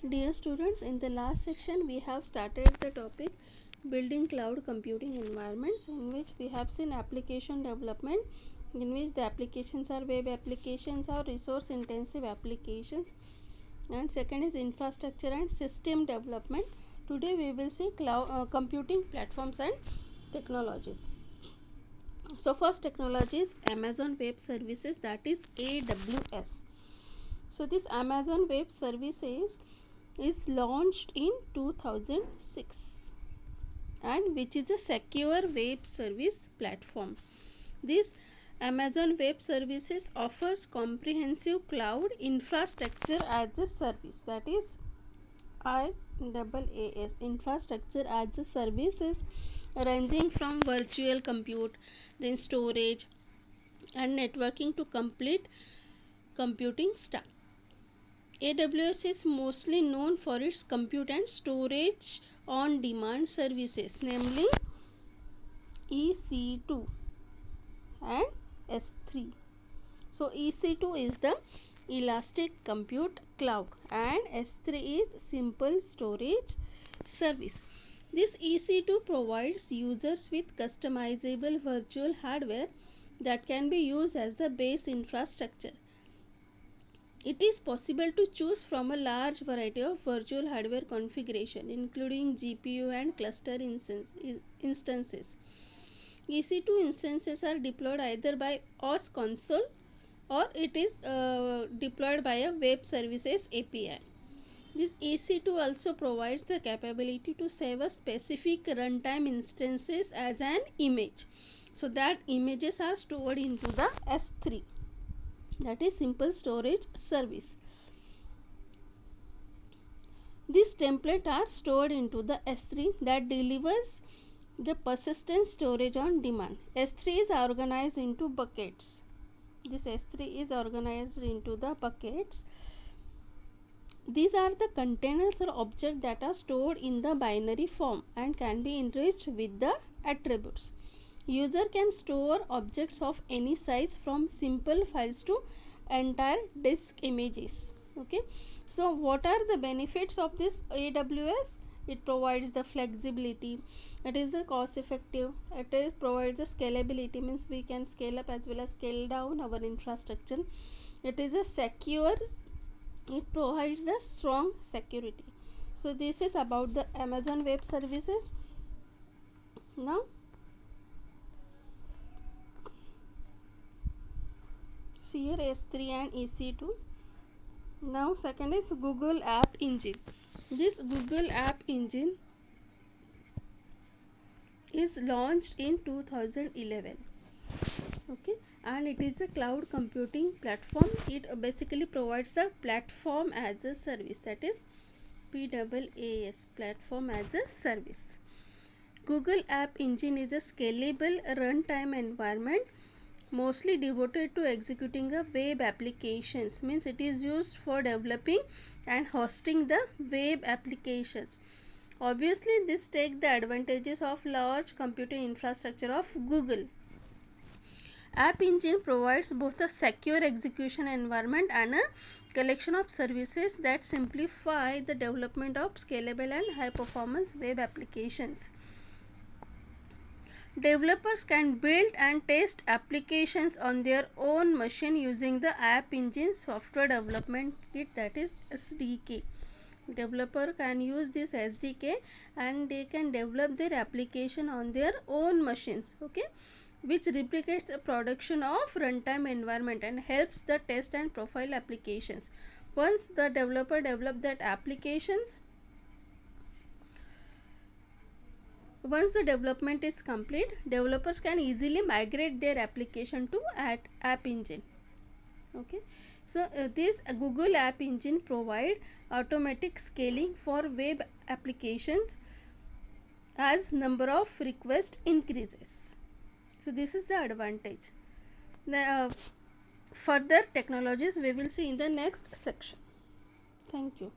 Dear students, in the last section we have started the topic building cloud computing environments, in which we have seen application development, in which the applications are web applications or resource intensive applications, and second is infrastructure and system development. Today we will see cloud computing platforms and technologies. So first technology is Amazon Web Services, that is AWS. So this Amazon Web Services is launched in 2006 and which is a secure web service platform. This Amazon Web Services offers comprehensive cloud infrastructure as a service, that is IaaS, infrastructure as a services, ranging from virtual compute, then storage and networking to complete computing stack. AWS is mostly known for its compute and storage on demand services, namely EC2 and S3. So EC2 is the elastic compute cloud and S3 is simple storage service. This EC2 provides users with customizable virtual hardware that can be used as the base infrastructure. It is possible to choose from a large variety of virtual hardware configuration, including GPU and cluster instances. EC2 instances are deployed either by OS console or it is deployed by a web services API. This EC2 also provides the capability to save a specific runtime instances as an image, so that images are stored into the S3, that is simple storage service. These templates are stored into the S3 that delivers the persistent storage on demand. S3 is organized into buckets. This S3 is organized into the buckets. These are the containers or objects that are stored in the binary form and can be enriched with the attributes. User can store objects of any size, from simple files to entire disk images. Okay, so what are the benefits of this AWS? It provides the flexibility, it is the cost effective, provides the scalability, means we can scale up as well as scale down our infrastructure. It is a secure, it provides the strong security. So this is about the Amazon Web Services. Now here S3 and EC2. Now second is Google App Engine. This Google App Engine is launched in 2011. Okay, and it is a cloud computing platform. It basically provides a platform as a service, that is PaaS, platform as a service. Google App Engine is a scalable runtime environment mostly devoted to executing a web applications, means it is used for developing and hosting the web applications. Obviously this takes the advantages of large computing infrastructure of Google. App Engine provides both a secure execution environment and a collection of services that simplify the development of scalable and high performance web applications. Developers can build and test applications on their own machine using the App Engine software development kit, that is SDK. Developer can use this SDK and they can develop their application on their own machines, okay, which replicates the production of runtime environment and helps the test and profile applications. Once the developer develop that applications, once the development is complete, developers can easily migrate their application to App Engine. Okay, so this Google App Engine provide automatic scaling for web applications as number of requests increases. So this is the advantage. Further technologies we will see in the next section. Thank you.